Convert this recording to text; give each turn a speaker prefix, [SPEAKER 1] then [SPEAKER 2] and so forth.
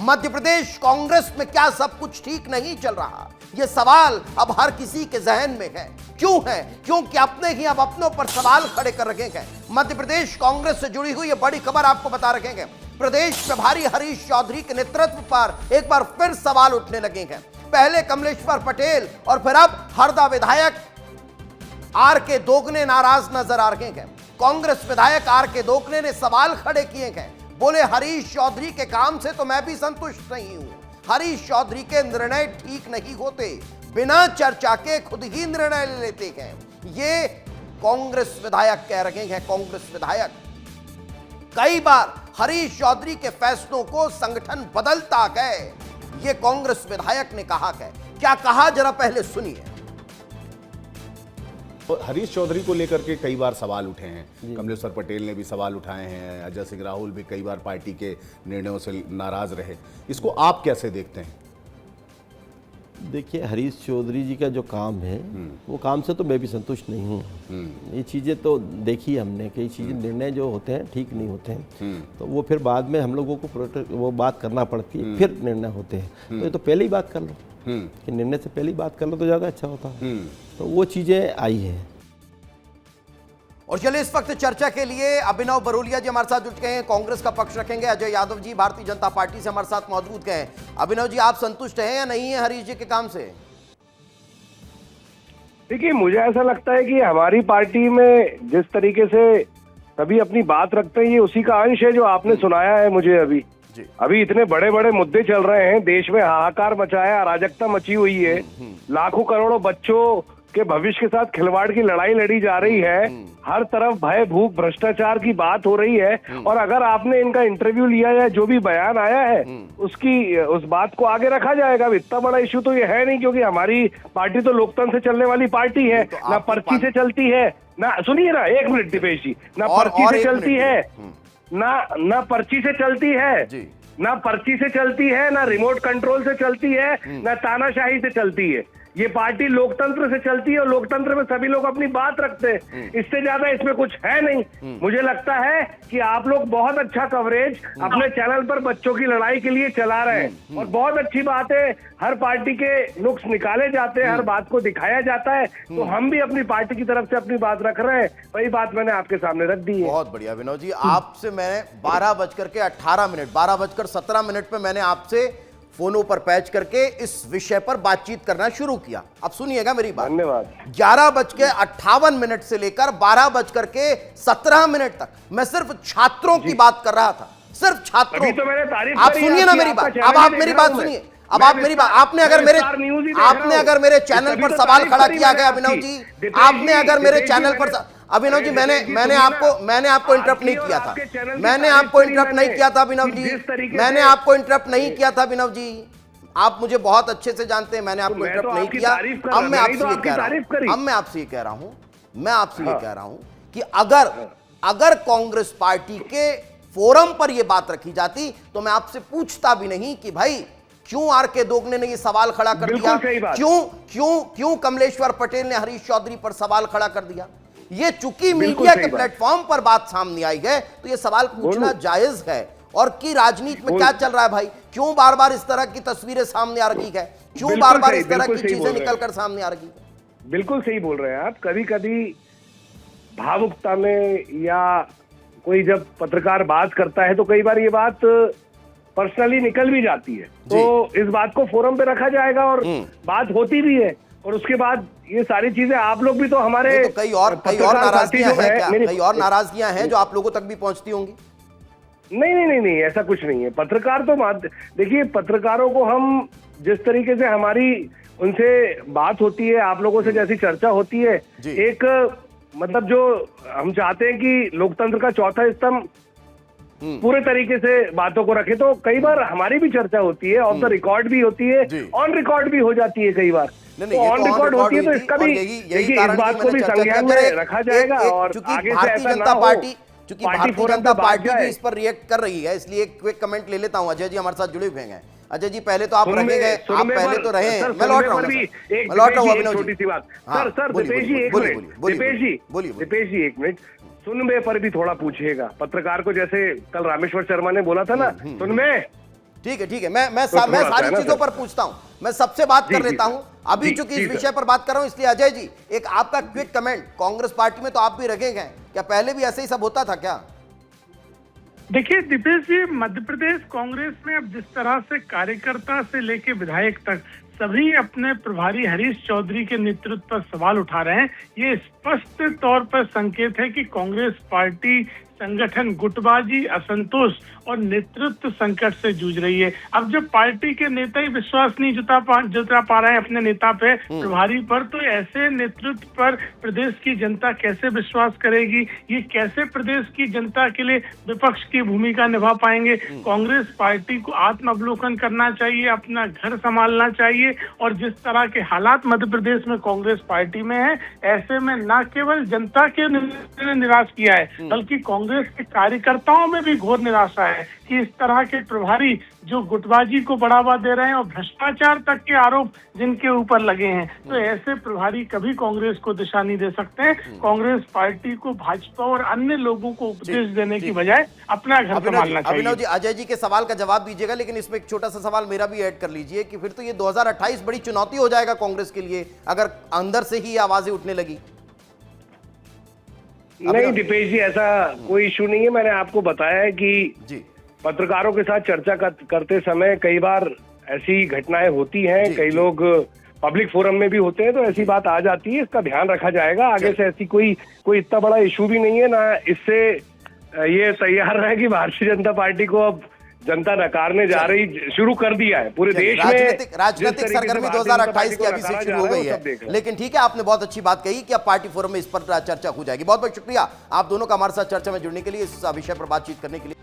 [SPEAKER 1] मध्य प्रदेश कांग्रेस में क्या सब कुछ ठीक नहीं चल रहा? यह सवाल अब हर किसी के जहन में है। क्यों है? क्योंकि अपने ही अब अपनों पर सवाल खड़े कर रखे हैं। मध्य प्रदेश कांग्रेस से जुड़ी हुई यह बड़ी खबर आपको बता रखे हैं। प्रदेश प्रभारी हरीश चौधरी के नेतृत्व पर एक बार फिर सवाल उठने लगे हैं। पहले कमलेश्वर पटेल और फिर अब हरदा विधायक आर.के. दोगने नाराज नजर आ रहे हैं। कांग्रेस विधायक आर.के. दोगने ने सवाल खड़े किए हैं। बोले, हरीश चौधरी के काम से तो मैं भी संतुष्ट नहीं हूं। हरीश चौधरी के निर्णय ठीक नहीं होते, बिना चर्चा के खुद ही निर्णय ले लेते हैं। ये कांग्रेस विधायक कह रहे हैं। कांग्रेस विधायक कई बार हरीश चौधरी के फैसलों को संगठन बदलता है, ये कांग्रेस विधायक ने कहा है। क्या कहा, जरा पहले सुनिए।
[SPEAKER 2] हरीश चौधरी को लेकर के कई बार सवाल उठे हैं। कमलेश्वर पटेल ने भी सवाल उठाए हैं। अजय सिंह राहुल भी कई बार पार्टी के निर्णयों से नाराज रहे। इसको आप कैसे देखते हैं?
[SPEAKER 3] देखिए, हरीश चौधरी जी का जो काम है वो काम से तो मैं भी संतुष्ट नहीं हूँ। ये चीज़ें तो देखी हमने, कई चीज़ें निर्णय जो होते हैं ठीक नहीं होते हैं, तो वो फिर बाद में हम लोगों को वो बात करना पड़ती है, फिर निर्णय होते हैं। तो ये तो पहले ही बात कर लो कि निर्णय से पहले ही बात कर लो तो ज़्यादा अच्छा होता है। तो वो चीज़ें आई हैं।
[SPEAKER 1] और चलिए इस वक्त चर्चा के लिए अभिनव बरोलिया जी हमारे साथ जुट गए हैं, कांग्रेस का पक्ष रखेंगे। अजय यादव जी भारतीय जनता पार्टी से हमारे साथ मौजूद हैं। अभिनव जी, आप संतुष्ट हैं या नहीं है हरीश जी के काम से?
[SPEAKER 4] देखिए, मुझे ऐसा लगता है कि हमारी पार्टी में जिस तरीके से सभी अपनी बात रखते हैं, ये उसी का अंश है जो आपने सुनाया है मुझे। अभी इतने बड़े बड़े मुद्दे चल रहे हैं, देश में हाहाकार मचा है, अराजकता मची हुई है, लाखों करोड़ों बच्चों के भविष्य के साथ खिलवाड़ की लड़ाई लड़ी जा रही है, हर तरफ भय, भूख, भ्रष्टाचार की बात हो रही है। और अगर आपने इनका इंटरव्यू लिया या जो भी बयान आया है उस बात को आगे रखा जाएगा। इतना बड़ा इश्यू तो ये है नहीं, क्योंकि हमारी पार्टी तो लोकतंत्र से चलने वाली पार्टी है,
[SPEAKER 1] तो
[SPEAKER 4] ना पर्ची से चलती है, ना, सुनिए ना, एक मिनट दीपेश जी, ना पर्ची से चलती है, ना पर्ची से चलती है, ना पर्ची से चलती है, ना रिमोट कंट्रोल से चलती है, ना तानाशाही से चलती है। ये पार्टी लोकतंत्र से चलती है और लोकतंत्र में सभी लोग अपनी बात रखते हैं। इससे ज्यादा इसमें कुछ है नहीं। मुझे लगता है कि आप लोग बहुत अच्छा कवरेज अपने चैनल पर बच्चों की लड़ाई के लिए चला रहे हैं, और बहुत अच्छी बात है। हर पार्टी के नुक्स निकाले जाते हैं, हर बात को दिखाया जाता है, तो हम भी अपनी पार्टी की तरफ से अपनी बात रख रहे हैं। वही बात मैंने आपके सामने रख दी है।
[SPEAKER 1] बहुत बढ़िया विनोद जी, आपसे मैंने 12:18 पे मैंने आपसे फोनों पर पैच करके इस विषय पर बातचीत करना शुरू किया। अब सुनिएगा मेरी बात।
[SPEAKER 4] धन्यवाद।
[SPEAKER 1] 11:58 से लेकर 12:17 तक मैं सिर्फ छात्रों की बात कर रहा था, सिर्फ छात्रों।
[SPEAKER 4] तो मैंने तारीफ
[SPEAKER 1] आप
[SPEAKER 4] करी
[SPEAKER 1] सुनिए ना मेरी बात, अब आप मेरी बात सुनिए। अब आप मेरी बात, आपने अगर मेरे चैनल पर सवाल खड़ा किया गया अभिनव जी, आपने अगर मेरे चैनल पर, अभिनव जी, मैंने आपको इंटरप्ट नहीं किया था, मैंने आपको इंटरप्ट नहीं किया था अभिनव जी, मैंने आपको इंटरप्ट नहीं किया था अभिनव जी। आप मुझे बहुत अच्छे से जानते हैं, मैंने आपको इंटरप्ट नहीं किया। अब मैं आपसे ये कह रहा हूं कि अगर कांग्रेस पार्टी के फोरम पर यह बात रखी जाती तो मैं आपसे पूछता भी नहीं कि भाई क्यों आर.के. दोगने ने यह सवाल खड़ा कर दिया, क्यों कमलेश्वर पटेल ने हरीश चौधरी पर सवाल खड़ा कर दिया। ये चूंकि मीडिया के प्लेटफॉर्म पर बात सामने आई है तो यह सवाल पूछना जायज है। और की राजनीति में क्या चल रहा है भाई, क्यों बार बार इस तरह की तस्वीरें सामने आ रही है, क्यों बार बार इस तरह की चीजें निकलकर सामने आ रही है?
[SPEAKER 4] बिल्कुल सही बोल रहे हैं आप। कभी कभी भावुकता में या कोई जब पत्रकार बात करता है तो कई बार ये बात पर्सनली निकल भी जाती है, तो इस बात को फोरम पे रखा जाएगा और बात होती भी है। और उसके बाद ये सारी चीजें आप लोग भी तो हमारे
[SPEAKER 1] तो कई और नाराजगियां हैं जो आप लोगों तक भी पहुंचती होंगी।
[SPEAKER 4] नहीं, ऐसा कुछ नहीं है। पत्रकार तो देखिए, पत्रकारों को हम जिस तरीके से हमारी उनसे बात होती है, आप लोगों से जैसी चर्चा होती है, एक मतलब जो हम चाहते हैं कि लोकतंत्र का चौथा स्तंभ पूरे तरीके से बातों को रखे, तो कई बार हमारी भी चर्चा होती है, ऑफ द रिकॉर्ड भी होती है, ऑन रिकॉर्ड भी हो जाती है कई बार। तो ऑन रिकॉर्ड होती है तो इसका भी देखिए, इस बात को भी संज्ञान में रखा जाएगा। और आगे से ऐसा ना हो,
[SPEAKER 1] चूंकि भारतीय जनता पार्टी भी इस पर रिएक्ट कर रही है, इसलिए एक क्विक कमेंट ले लेता हूं। अजय जी हमारे साथ जुड़े हुए हैं। अजय जी, पहले तो आप रहे गए, आप पहले तो रहे हैं, मैं लौट रहा हूं अभिनव जी।
[SPEAKER 4] छोटी सी बात सर, दीपेश जी एक मिनट, सुनमे पर भी थोड़ा पूछिएगा। पत्रकार को जैसे कल रामेश्वर शर्मा ने बोला था ना, सुनमे,
[SPEAKER 1] ठीक है मैं
[SPEAKER 4] तो थोड़ा सा
[SPEAKER 1] सारी
[SPEAKER 4] है ना
[SPEAKER 1] चीजों
[SPEAKER 4] सर।
[SPEAKER 1] पर पूछता हूं, मैं सबसे बात कर
[SPEAKER 4] जी,
[SPEAKER 1] लेता
[SPEAKER 4] जी,
[SPEAKER 1] हूं अभी,
[SPEAKER 4] जी,
[SPEAKER 1] चूंकि
[SPEAKER 4] जी,
[SPEAKER 1] इस
[SPEAKER 4] सर।
[SPEAKER 1] विषय पर बात कर रहा हूं, इसलिए अजय जी एक आपका क्विक कमेंट, कांग्रेस पार्टी में तो आप भी रखे गए, क्या पहले भी ऐसे ही सब होता था क्या?
[SPEAKER 5] देखिए दीपेश जी, मध्य प्रदेश कांग्रेस में अब जिस तरह से कार्यकर्ता से लेके विधायक तक सभी अपने प्रभारी हरीश चौधरी के नेतृत्व पर सवाल उठा रहे हैं, ये स्पष्ट तौर पर संकेत है कि कांग्रेस पार्टी संगठन गुटबाजी, असंतोष और नेतृत्व संकट से जूझ रही है। अब जब पार्टी के नेता ही विश्वास नहीं जुटा पा रहे हैं अपने नेता पे, प्रभारी पर, तो ऐसे नेतृत्व पर प्रदेश की जनता कैसे विश्वास करेगी? ये कैसे प्रदेश की जनता के लिए विपक्ष की भूमिका निभा पाएंगे? कांग्रेस पार्टी को आत्मावलोकन करना चाहिए, अपना घर संभालना चाहिए, और जिस तरह के हालात मध्य प्रदेश में कांग्रेस पार्टी में है, ऐसे में न केवल जनता के ने निराश किया है, बल्कि कांग्रेस के कार्यकर्ताओं में भी घोर निराशा है कि इस तरह के प्रभारी जो गुटबाजी को बढ़ावा दे रहे हैं और भ्रष्टाचार तक के आरोप जिनके ऊपर लगे हैं, तो ऐसे प्रभारी कभी कांग्रेस को दिशा नहीं दे सकते हैं। कांग्रेस पार्टी को भाजपा और अन्य लोगों को उपदेश देने की बजाय अपना घर संभालना चाहिए।
[SPEAKER 1] अभिनव जी, अजय जी के सवाल का जवाब दीजिएगा, लेकिन इसमें एक छोटा सा सवाल मेरा भी ऐड कर लीजिए कि फिर तो ये 2028 बड़ी चुनौती हो जाएगा कांग्रेस के लिए अगर अंदर से ही आवाजें उठने लगी।
[SPEAKER 4] नहीं दीपेश जी, ऐसा कोई इशू नहीं है। मैंने आपको बताया है कि
[SPEAKER 1] जी
[SPEAKER 4] पत्रकारों के साथ चर्चा करते समय कई बार ऐसी घटनाएं होती हैं, कई लोग पब्लिक फोरम में भी होते हैं, तो ऐसी बात आ जाती है, इसका ध्यान रखा जाएगा। आगे से ऐसी कोई इतना बड़ा इशू भी नहीं है ना, इससे ये तैयार रहे कि भारतीय जनता पार्टी को अब जनता नकारने जा रही, शुरू कर दिया है पूरे देश में।
[SPEAKER 1] राजनीतिक सरगर्मी 2028 की अभी से शुरू हो गई है, लेकिन ठीक है, आपने बहुत अच्छी बात कही कि अब पार्टी फोरम में इस पर चर्चा हो जाएगी। बहुत बहुत शुक्रिया आप दोनों का हमारे साथ चर्चा में जुड़ने के लिए, इस विषय पर बातचीत करने के लिए।